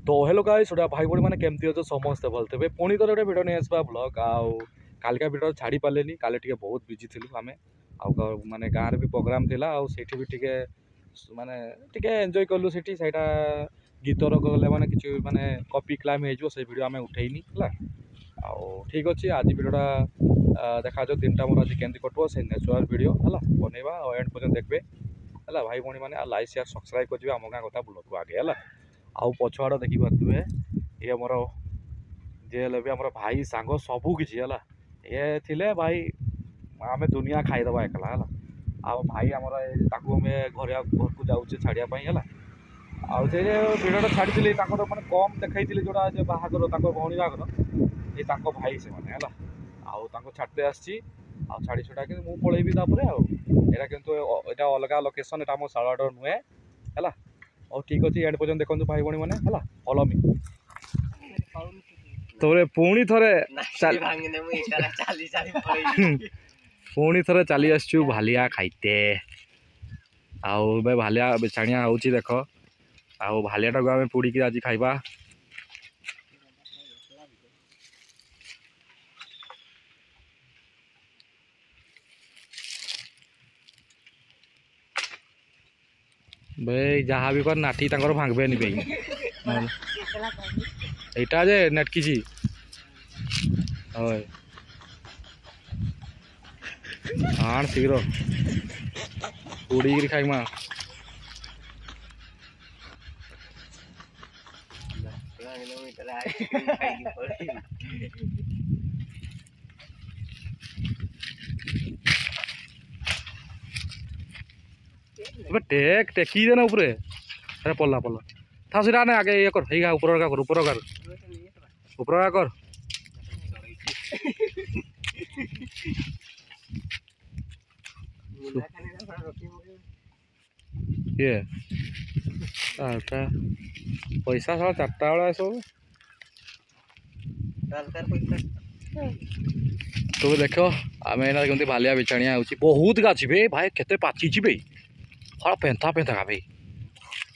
तो hello guys छोटा भाई भाई मैंने केमती अच्छे समस्ते भल थे पुणी तो गोटे भिडियो नहीं आसवा ब्लॉग आउ कालिका भिडियो छाड़ी पारे काली टे बहुत बिजी थी आम माने गाँव भी प्रोग्राम थिला आउ सेठी भी टिके माने टिके एंजॉय कलु सेठी सेटा गीतर गले माने किछि माने कॉपी क्लाइम हो से वीडियो आम उठेनी है आउ ठीक अच्छे आज भिडियोटा देखा जो दिन मोर आज केमती कटो से नेचुराल वीडियो है बनवा एंड पर्यटन देखते है भाई भाई मैंने लाइक शेयर सब्सक्राइब कर आम गाँ कथा ब्लॉग को आगे है आउ पछआड़ देखिपे ये मोर जे भी आम भाई सांग सबू किसी है ये थिले भाई आम दुनिया खाईदबा एकला है आ भाई आमर घर को जाऊे छाड़ापी है आउ से भिडियो छाड़ी तो मैंने कम देखी जोड़ा बाहागर भौणी बाहागर ये भाई से मैंने है आउ छाड़ते आसी छाड़ी छुड़ा कि मुझे पलैबी आउटा कि अलग लोकेशन यहाँ मो सालुआर नुहे है और ठीक अच्छे एंड पर्यटन देखो भाई भाई मैंने है फॉलो मी तो पुणी थे पुणी थे चली आसचु भालिया खाइते आउ भालिया बेचाणिया हो देख आउ भालियाटा को आम पोड़ी आज खाइबा भाई जहाँ भी कर नाठी भांगे नहीं भाई यहाँ जे नेटकी आण शीघ्र उड़ी खाइमा टेक टेकी देना ऊपर अरे पल्ला पल्ला था सीधा ना आगे ये कर हे ऊपर का कर ऊपर का कर ये पैसा सारा 4टा बेला सब तो देख आम कमी भालिया बेचाणिया हो बहुत गाची भाई भाई केते पाची भाई हाँ पेंथा पेंथा का भाई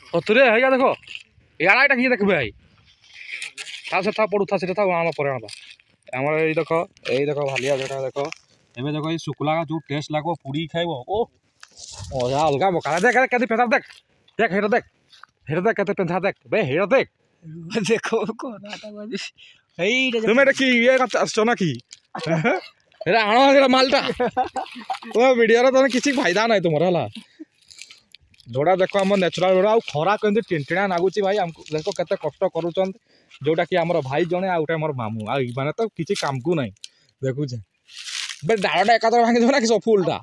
सतुरे है देख याड़ा किए देख भाई था से था पड़ू था से आम पर आम देख भालिया बेटा देख एवं देख ये शुक्ला जो टेस्ट लगे पूरी खाइब ओ मजा अलग मका देख के पेंथा देख देख हेर देख के पेंथा देख बे हेर देख देखो तुम ये आसो ना कि आण मालटा तुम वीडियो तुम किसी फायदा ना तुम है जोड़ा देख आम नेचुराल जोड़ा आ खरा कमी टिंटिणा नागुच भाई आमको देख के कष्ट करुँच जोटा कि आम भाई जड़े आउटे मोर मामू आने तो किसी काम को नहीं देखुचे बे डालटा एकादर भांगी देव ना कि सब फुलटा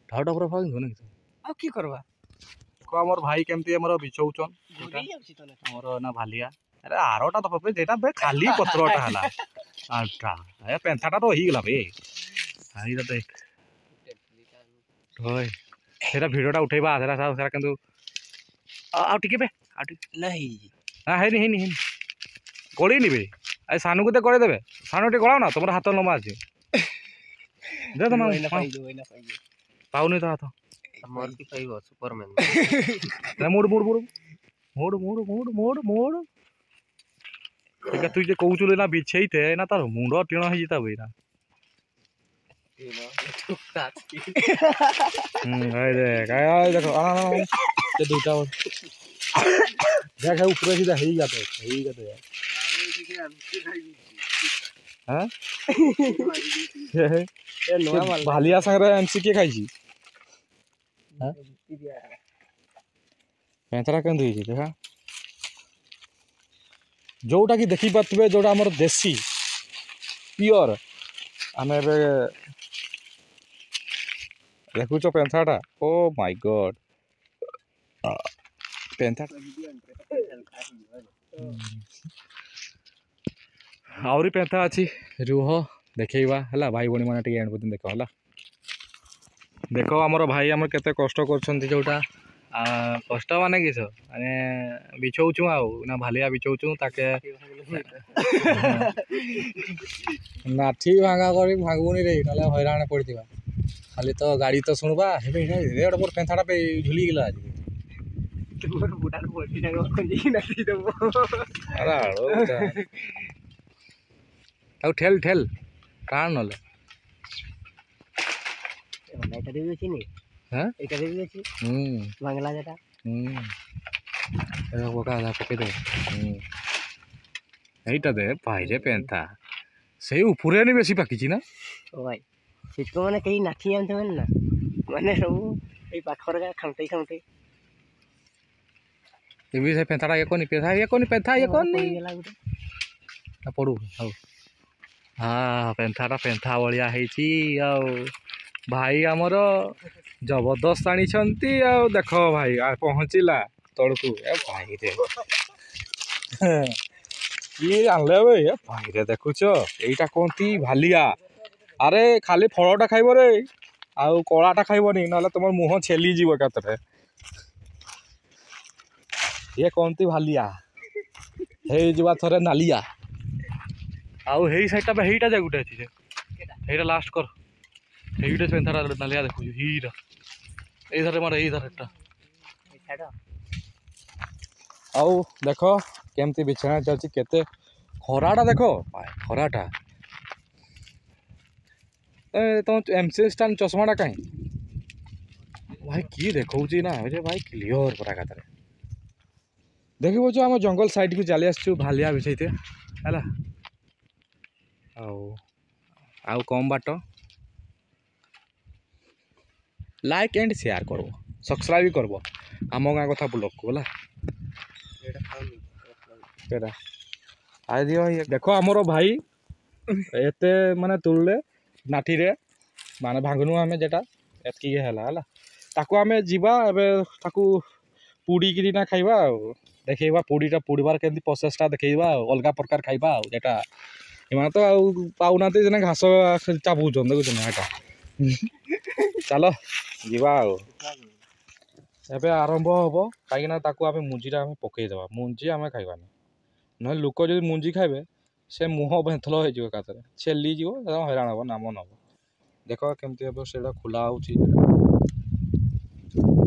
डालटा पूरा भांगी ना कि करवा आमर भाई केमती बिछौचन आमर ना भालिया अरे आरटा तो पपे जेटा बे खाली पत्रटा हला आटा ए पेंथाटा तो ही गला बे हाई तो देख होय सेटा वीडियोटा उठेबा सेटा सेटा किंतु आ टिके बे आ नहीं हां है नहीं गोड़ी नी बे ए सानू को ते करे देबे सानू टे गळाओ ना तमर हाथ लंबा আছে दे तो पाउनी तो हाथ मोर की कहबो सुपरमैन मोड़ मोड़ मोड़ मोड़ मोड़ मोड़ मोड़ मोड़ ठीक तु जे कहूचु ना बिछेइते ना तार मुंड टीण हो जिता बई ना देख देखो ये दुटा देख ऊपर सीधा ही जाते हाँ भालिया संगे एमसी किए खाई पेंथरा के देखा जोटा कि देखी पारे जोटा आम देसी प्योर आम देखुच पेंथाटा ओ माय गॉड पेंथा आहरी पेंथा अच्छी रुह देखा है भाई भाई मैंने एंड पर्यटन देख है देख आमर भाई आम के कष्ट कर जोटा कष्ट माने किस माने बिछौचु ना भालिया बिछौचु ताके नाठी भांगा कर भांगुनी रे ना हैरान पड़ा खाली तो गाड़ी तो सुनबा हेबे रेड मोर पेंथाड़ा पे झुली गेला आज तुमर बुडार बोलती ना कोंजी नाची देबो अरे हाड़ो ताऊ ठेल ठेल कान नले এটা দেবি চিনি হ্যাঁ এটা দেবি দেখি বাংলা যেটা এটা পকা দা পকে দে এইটা দে বাইরে পেন্থা সেই উপরে নি বেশি পাকিছি না ও ভাই সেটকো মানে কেই নাঠি আনতে না মানে সব এই পাখর গা খামতেই খামতেই এবি সেই পেন্থাটা একনি পেন্থা একনি পড়ু ହଉ ପେନ୍ଥାଟା ପେନ୍ଥା ଭଳିଆ ହେଇଛି ଆଉ ଭାଇ ଆମର ଜବରଦସ୍ତ ଆଣିଛନ୍ତି ଆଉ ଦେଖ ଭାଇ ପହଞ୍ଚିଲା ତଳକୁ ଏ ଭାଇରେ କିଏ ଆଣିଲେ ବେ ଏ ଭାଇରେ ଦେଖୁଛ ଏଇଟା କହନ୍ତି ଭାଲିଆ ଆରେ ଖାଲି ଫଳଟା ଖାଇବ ରେ ଆଉ କଳାଟା ଖାଇବନି ନହେଲେ ତମର ମୁହଁ ଛେଲିଯିବ ଏକାଥରେ ଇଏ କହନ୍ତି ଭାଲିଆ ହେଇଯିବା ଥରେ ନାଲିଆ ଆଉ ହେଇ ସାଇଡଟା ହେଇଟା ଯା ଗୋଟେ ଅଛି ଯେ ହେଇଟା ଲାଷ୍ଟ କର ହେଇଟା ପେନ୍ଥାଟା ନାଲିଆ ଦେଖୁଛି ହେଇଟା ଏଇଧରେ ମାର ଏଇଧରେ ଏଟା ଆଉ ଦେଖ କେମିତି ବିଛଣା ଚାଲିଛି କେତେ ଖରାଟା ଦେଖ ଖରାଟା ଏ ତମ MC ଷ୍ଟାଣ୍ଡ ଚଷମାଟା କାହିଁ ଭାଇ କିଏ ଦେଖଉଛି ନା ଭାଇ କ୍ଲିଅର ପୁରା ଏକାଥରେ ଦେଖିବୁ ଯେ ଆମ ଜଙ୍ଗଲ ସାଇଡକୁ ଚାଲି ଆସିଛୁ ଭାଲିଆ ବିଛେଇତେ ହେଲା ଆଉ କମ୍ ବାଟ ଲାଇକ୍ ଏଣ୍ଡ ସେୟାର করব ସବସ୍କ୍ରାଇବ୍ ବି করব ଆମ ଗାଁ କଥା ବ୍ଲଗକୁ ହେଲା ସେଇଟା ଆଜି ଦେଖ ଆମର ଭାଇ ଏତେ ମାନେ ତୁଳିଲେ ନାଠିରେ ମାନେ ଭାଙ୍ଗନୁ ଆମେ ଯେଟା ଏତିକି ହେଲା ତାକୁ ଆମେ ଯିବା ଏବେ ତାକୁ ପୁଡ଼ିକିରି ନା ଖାଇବା ଆଉ ଦେଖେଇବା ପୁଡ଼ିବାର କେମିତି ପ୍ରୋସେସଟା ଦେଖେଇବା ଆଉ ଅଲଗା ପ୍ରକାର ଖାଇବା ଆଉ ଯେଟା ଏମାନେ ତ ଆଉ ପାଉନାହାନ୍ତି ଯେନେ ଘାସ ଚାବୁଛନ୍ତି ଦେଖୁଛନ୍ତି ଏଟା ଚାଲ ଯିବା ଆଉ ଏବେ ଆରମ୍ଭ ହେବ କାହିଁକିନା ତାକୁ ଆମେ ମୁଞ୍ଜିଟା ଆମେ ପକେଇଦେବା ମୁଞ୍ଜି ଆମେ ଖାଇବାନି ନହେଲେ ଲୋକ ଯଦି ମୁଞ୍ଜି ଖାଇବେ ସେ ମୁହଁ ବେନ୍ଥଲ ହେଇଯିବ ଏକାଥରେ ଛେଲିଯିବ ହଇରାଣ ହେବ ନାମ ନେବ ଦେଖ କେମିତି ହେବ ସେଇଟା ଖୋଲା ହେଉଛି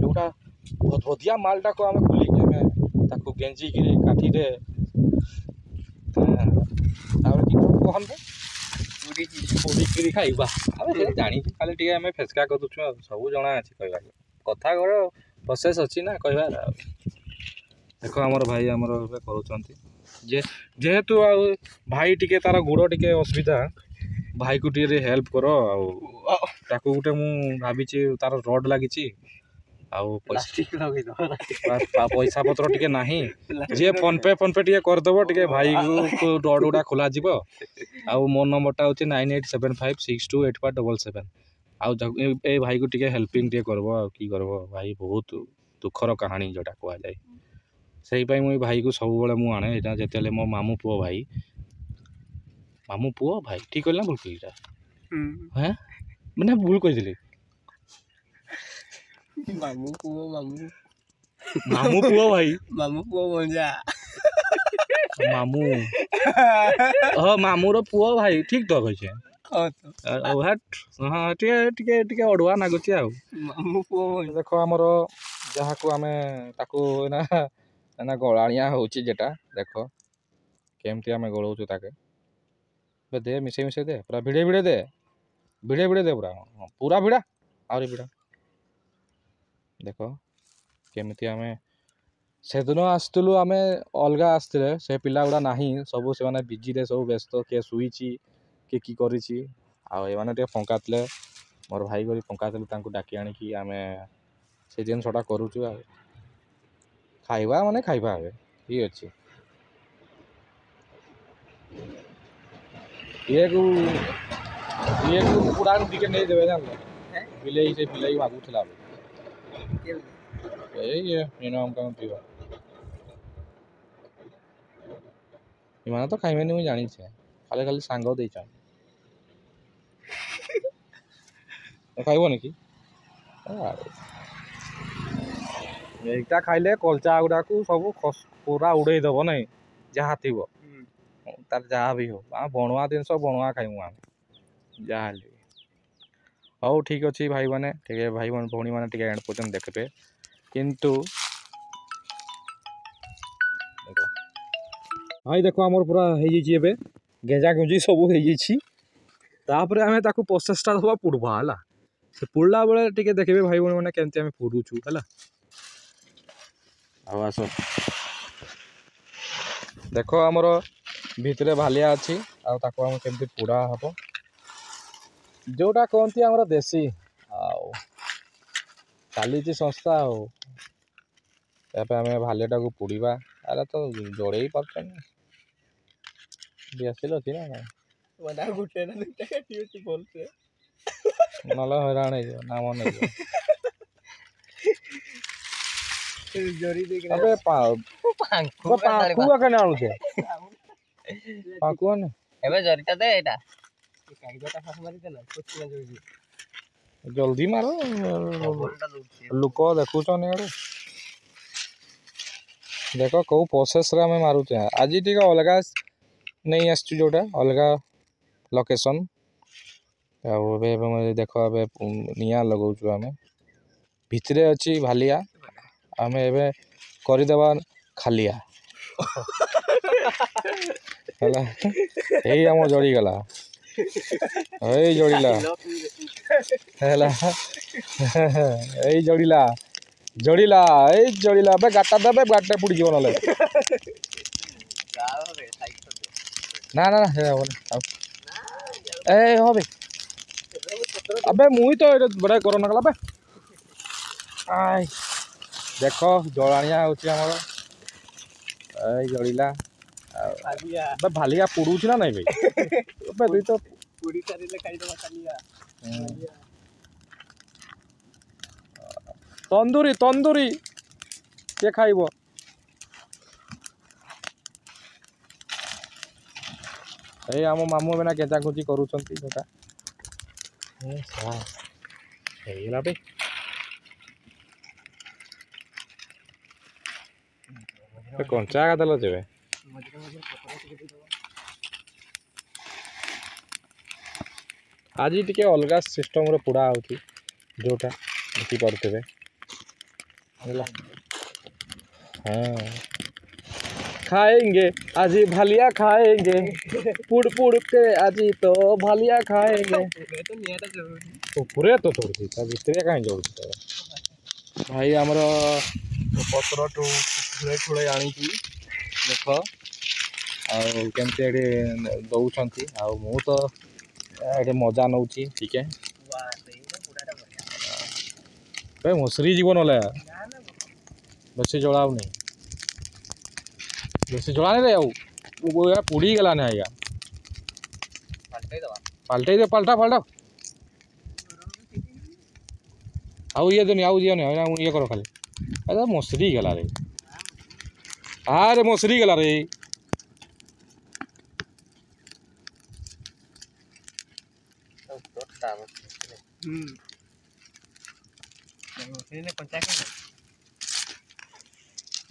ଯେଉଁଟା ଭଦିଆ ମାଲଟାକୁ ଆମେ ଖୋଲିକି ଆମେ ତାକୁ ଗେଞ୍ଜିକିରି କାଠିରେ ତାପରେ କି କହନ୍ତି ପୋଡ଼ିକିରି ଖାଇବା ଆମେ ସେଇଟା ଜାଣିଛୁ ଖାଲି ଟିକେ ଆମେ ଫେସକା କରିଦେଉଛୁ ଆଉ ସବୁ ଜଣା ଅଛି କହିବାକୁ କଥା କର ପ୍ରୋସେସ୍ ଅଛି ନା କହିବାର ଆଉ ଦେଖ ଆମର ଭାଇ ଆମର ଏବେ କରୁଛନ୍ତି ଯେହେତୁ ଆଉ ଭାଇ ଟିକେ ତାର ଗୋଡ଼ ଟିକେ ଅସୁବିଧା ଭାଇକୁ ଟିକେ ହେଲ୍ପ କର ଆଉ ତାକୁ ଗୋଟେ ମୁଁ ଭାବିଛି ତାର ରଡ଼୍ ଲାଗିଛି ଆଉ ପଇସା ପତ୍ର ଟିକେ ନାହିଁ ଯିଏ ଫୋନ୍ ପେ ଟିକେ କରିଦେବ ଟିକେ ଭାଇକୁ ରଡ଼୍ ଗୁଡ଼ା ଖୋଲାଯିବ ଆଉ ମୋ ନମ୍ବରଟା ହେଉଛି 9875628577 ଆଉ ଏ ଭାଇକୁ ଟିକେ ହେଲ୍ପିଂ ଟିକେ କରିବ ଆଉ କି କରିବ ଭାଇ ବହୁତ ଦୁଃଖର କାହାଣୀ ଯେଉଁଟା କୁହାଯାଏ ସେଇପାଇଁ ମୁଁ ଏଇ ଭାଇକୁ ସବୁବେଳେ ମୁଁ ଆଣେ ଏଇଟା ଯେତେବେଳେ ମୋ ମାମୁଁ ପୁଅ ଭାଇ ଠିକ୍ କହିଲି ନା ଭୁଲ କହିଲି ଏଇଟା ହଁ ମାନେ ଭୁଲ କହିଥିଲି ମାମୁଁ ପୁଅ ଭାଇ ମାମୁଁ ପୁଅ ମଞ୍ଜା ମାମୁଁର ପୁଅ ଭାଇ ଠିକ୍ ତ କହିଛେ ଟିକେ ଅଡ଼ୁଆ ଲାଗୁଛି ଆଉ ମାମୁଁ ପୁଅ ଦେଖ ଆମର ଯାହାକୁ ଆମେ ତାକୁ ନା ଗଳାଣିଆ ହେଉଛି ଯେଟା ଦେଖ କେମିତି ଆମେ ଗଳଉଛୁ ତାକେ ଦେ ମିଶେଇ ଦେ ପୁରା ଭିଡ଼େ ଦେ ପୁରା ଭିଡ଼ା ଆହୁରି ଭିଡ଼ା ଦେଖ କେମିତି ଆମେ ସେଦିନ ଆସିଥିଲୁ ଆମେ ଅଲଗା ଆସିଥିଲେ ସେ ପିଲା ଗୁଡ଼ା ନାହିଁ ସବୁ ସେମାନେ ବିଜିରେ ସବୁ ବ୍ୟସ୍ତ କିଏ ଶୋଇଛି କିଏ କି କରିଛି ଆଉ ଏମାନେ ଟିକେ ଫଙ୍କା ଥିଲେ ମୋର ଭାଇ କରି ଫଙ୍କା ଥିଲେ ତାଙ୍କୁ ଡାକି ଆଣିକି ଆମେ ସେ ଜିନିଷଟା କରୁଛୁ ଆଉ ଖାଇବା ମାନେ ଖାଇବା ଏବେ ଠିକ୍ ଅଛି ଇଏକୁ କୁକୁଡ଼ା ଟିକେ ନେଇଦେବେ ଜାଣିଲ ସେ ବିଲେଇ ମାଗୁଥିଲା ଏମାନେ ତ ଖାଇବେନି ମୁଁ ଜାଣିଛେ ଖାଲି ସାଙ୍ଗ ଦେଇଛ ଖାଇବନି କି ଏଇଟା ଖାଇଲେ କଲଚା ଗୁଡ଼ାକୁ ସବୁ ପୁରା ଉଡ଼େଇ ଦେବ ନାଇଁ ଯାହା ଥିବ ତାର ଯାହା ବି ହଉ ବଣୁଆ ଜିନିଷ ବଣୁଆ ଖାଇବୁ ଆମେ ଯାହା ହେଲେ ହଉ ଠିକ୍ ଅଛି ଭାଇମାନେ, ଟିକେ ଭାଇ ଭଉଣୀମାନେ ଟିକେ ଏଣ୍ଡ ପର୍ଯ୍ୟନ୍ତ ଦେଖିବେ। କିନ୍ତୁ ଭାଇ ଦେଖ ଆମର ପୁରା ହେଇଯାଇଛି ଏବେ ଗେଞ୍ଜା ଗୁଞ୍ଜି ସବୁ ହେଇଯାଇଛି। ତାପରେ ଆମେ ତାକୁ ପ୍ରୋସେସଟା ଦେବା ପୋଡ଼ବା ହେଲା। ସେ ପୋଡ଼ିଲା ବେଳେ ଟିକେ ଦେଖିବେ ଭାଇ ଭଉଣୀମାନେ କେମିତି ଆମେ ପୋଡ଼ୁଛୁ ହେଲା। ଆଉ ଆସ ଦେଖ ଆମର ଭିତରେ ଭାଲିଆ ଅଛି ଆଉ ତାକୁ ଆମେ କେମିତି ପୋଡ଼ା ହେବ, ଯେଉଁଟା କହନ୍ତି ଆମର ଦେଶୀ। ଆଉ ଚାଲିଛି ସଂସ୍ଥା ଆଉ। ଏବେ ଆମେ ଭାଲିଆଟାକୁ ପୋଡ଼ିବା। ଆରେ ତ ଜଳେଇ ପାରୁଛନ୍ତି ଆସିଲ ଅଛି ନା ନହେଲେ ହଇରାଣ ହେଇଯିବ ନାମ ନେଇଯିବ। ଏବେ ପାଖୁଆ କେନେ ଆଣୁଛେ ପାଖୁଆ ଏବେ ଜରିଟା ଦେ ଏଇଟା ଜଲ୍ଦି ମାର ଲୋକ ଦେଖୁଛନ୍ ଇଆଡ଼େ। ଦେଖ କେଉଁ ପ୍ରୋସେସ୍ରେ ଆମେ ମାରୁଛେ। ଆଜି ଟିକେ ଅଲଗା ନେଇ ଆସିଛୁ, ଯେଉଁଟା ଅଲଗା ଲୋକେସନ୍। ଆଉ ଏବେ ଦେଖ ଏବେ ନିଆଁ ଲଗାଉଛୁ ଆମେ। ଭିତରେ ଅଛି ଭାଲିଆ, ଆମେ ଏବେ କରିଦେବା ଖାଲିଆ ହେଲା। ଏଇ ଆମ ଜଳିଗଲା, ଏଇ ଜଳିଲା ହେଲା, ଏଇ ଜଳିଲା ଜଳିଲା ଏଇ ଜଳିଲା। ଏବେ ଗାଟା ଦେବେ, ଗାଟା ପୋଡ଼ିଯିବ ନହେଲେ। ନା ନା ନା ହେବନି ଏ হবে। আবে মুই তো এটা বড় করো না গলা। আই দেখ জলানিয়া হচ্ছে আমার এই জড়িলা। ভালিয়া পুড়ুছি না নাই ভাই? তুই তো পুড়ি সারিলে খাইদেবা খালিয়া। তন্দুরি তন্দুরি কে খাইব? এই ଆମ ମାମୁଁ ଏବେ ନା କେଚାକୁଚି କରୁଛନ୍ତି ସେଟା। ହେଇଗଲା ବେ। କଞ୍ଚା ଏକା ଦେଲ ଯେବେ ଆଜି ଟିକେ ଅଲଗା ସିଷ୍ଟମରେ ପୋଡ଼ା ହେଉଛି, ଯେଉଁଟା ଦେଖିପାରୁଥିବେ ହେଲା। ହଁ खाएंगे आज भालिया खाएंगे पुड़ पुड़ के आज तो भालिया खाएंगे। पूरे तो तोड़ती भितर कहीं जोड़ती भाई आमर पत्र टू ठुले ठुले आनी देख आमती दौरान मु तो ये मजा नौ टिके मसरी जीव ना बेस जलाऊनी बेसी जलानी रे पुड़ी गला ना आज्ञा पाल्टे दे पाल्टा पाल्टा आउ ये देनी आउ दिया ये कर खाली। अरे मसरी गला रे, अरे मसरी गला रे।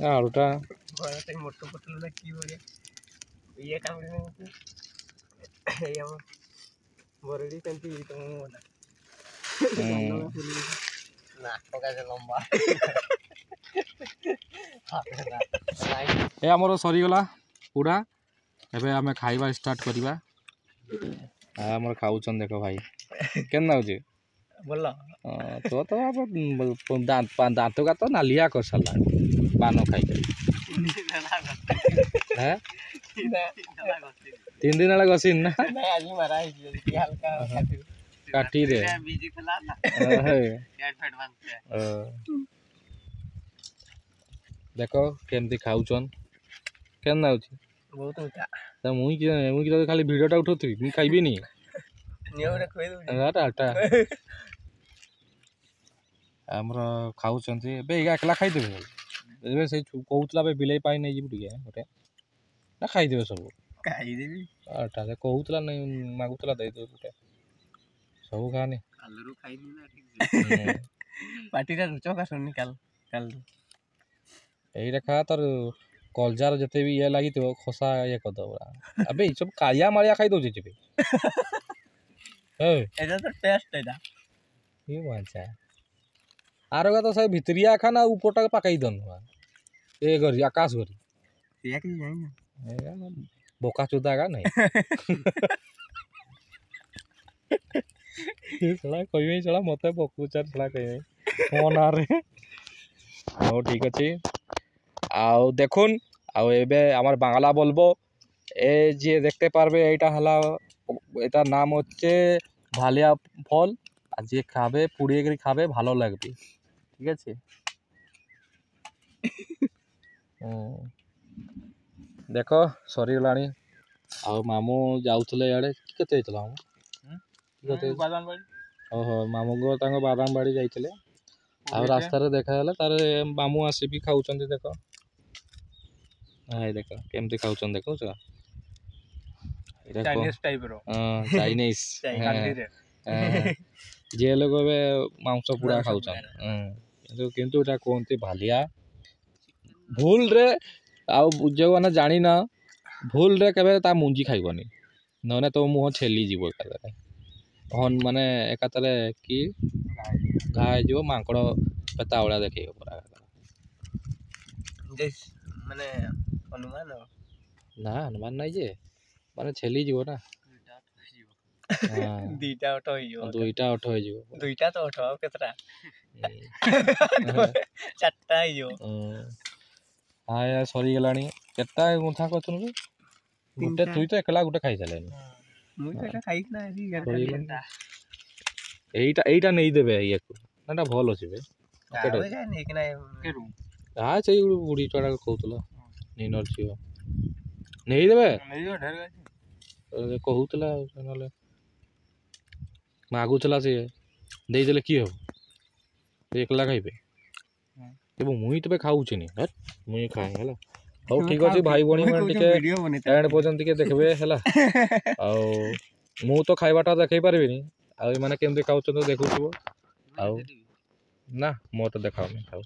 आलूटा मोटो पतलू की बड़े ये काम बरड़ी केमती लंबा ए आमर सरीगला पूरा। एबे आमे खाइबा स्टार्ट करिबा। आमर खाउछन देखो भाई केन नाउजी बोला तो दांत का तो नालिया कर साला पानो खाई हैं 3 दिन वाला गसिन ना आज मारा हल्का काटी रे बीजी खला ना पेट फेट बांधते देखो केमती खाउछन केन नाउजी बहुत ऊंचा त मुई तो खाली वीडियोटा उठौथि मुई खाइबी नी नियो रे खोइ दउ आटा आमर खाउछन बे एकला खाइदेबे एबे से कहउतला बे बिलाई पाई नै जिबु टिके गोटे ना खाइदेबे सब खाइदेबी आटा से कहउतला नै मागुतला दे दे गोटे सब खानी आलरू खाइदु ना ठीक पार्टीटा रुचो का सुन निकाल काल एई रखा तर कलजार जते भी ये लागी तो खसा ये कर दो अबे सब कालिया मारिया खाइ दो जेबे ए एजा तो टेस्ट एदा ये मजा आरोगा तो सब भितरिया खाना ऊपर पकाई दन ए गरी आकाश गरी या कि जाई ना बोका चुदा का नहीं छड़ा कहबे छड़ा मते बकुचार छड़ा कहबे फोन आरे हो ठीक अछि आउ देखुन आउ एबे আমার বাংলা বলবো এই যে দেখতে পারবে এইটা হলো এটার নাম হচ্ছে ভালিয়া ফল আর যে খাবে পুড়িয়ে করে খাবে ভালো লাগবে ঠিক আছে দেখো সরিগলানি ଆଉ ମାମୁଁ ଯାଉଥିଲେ ଇଆଡ଼େ କେତେ ହେଇଥିଲା ମାମୁଁ କେତେ ଓହୋ ମାମୁଁଙ୍କ ତାଙ୍କ ବାଦାମ ବାଡ଼ି ଯାଇଥିଲେ ଆଉ ରାସ୍ତାରେ ଦେଖାଗଲା ତାର ମାମୁଁ ଆସିକି ଖାଉଛନ୍ତି ଦେଖ ହାଇ ଦେଖ କେମିତି ଖାଉଛନ୍ତି ଦେଖୁଛ ଚାଇନିଜ ଟାଇପ ର ଚାଇନିଜ ଯିଏ ଲୋକ ଏବେ ମାଂସ ପୁରା ଖାଉଛନ୍ତି କିନ୍ତୁ ଏଟା କୁହନ୍ତି ଭାଲିଆ ଭୁଲରେ ଆଉ ଯେଉଁମାନେ ଜାଣିନ ଭୁଲରେ କେବେ ତା ମୁଞ୍ଜି ଖାଇବନି ନହେଲେ ତୋ ମୁହଁ ଛେଲିଯିବ ଏକାଥରେ ମାନେ ଏକାଥରେ କି ଘା ହେଇଯିବ ମାଙ୍କଡ଼ ପେତା ଭଳିଆ ଦେଖେଇବ ପୁରା ମାନେ ହନୁମାନ ନା ହନୁମାନ ନାଇଁ ଯେ ମାନେ ଛେଲିଯିବ ନା ଦୁଇଟା ଅଟ ହେଇଯିବ ଦୁଇଟା ତ ଅଟ ଆଉ କେତେଟା ଚାରିଟା ହେଇଯିବ ହଁ ସରିଗଲାଣି କେତେଟା ଗୁନ୍ଥା କରୁଛନ୍ତି ଗୋଟେ ତୁଇ ତ ଏକଲା ଗୋଟେ ଖାଇସାରିଲେଣି এইটা ନେଇଦେବେ ଇଏକୁ ଏଇଟା ଭଲ ଅଛି ବେ ସେଇ ବୁଢ଼ୀ ଚଢ଼ା କହୁଥିଲ ନିନର ଝିଅ ନେଇଦେବେ କହୁଥିଲା ନହେଲେ ମାଗୁଥିଲା ସିଏ ଦେଇଦେଲେ କିଏ ହବ ଏକଲା ଖାଇବେ ଏବେ ମୁଇଁ ତେବେ ଖାଉଛିନି ମୁଇଁ ଖାଏ ହେଲା ହଉ ଠିକ ଅଛି ଭାଇ ଭଉଣୀ ମାନେ ଟିକେ ଏଣ୍ଡ ପର୍ଯ୍ୟନ୍ତ ଟିକେ ଦେଖିବେ ହେଲା ଆଉ ମୁଁ ତ ଖାଇବାଟା ଦେଖେଇ ପାରିବିନି ଆଉ ଏମାନେ କେମିତି ଖାଉଛନ୍ତି ଦେଖୁଥିବ ଆଉ ନା ମୋର ତ ଦେଖାଉନି ଖାଉ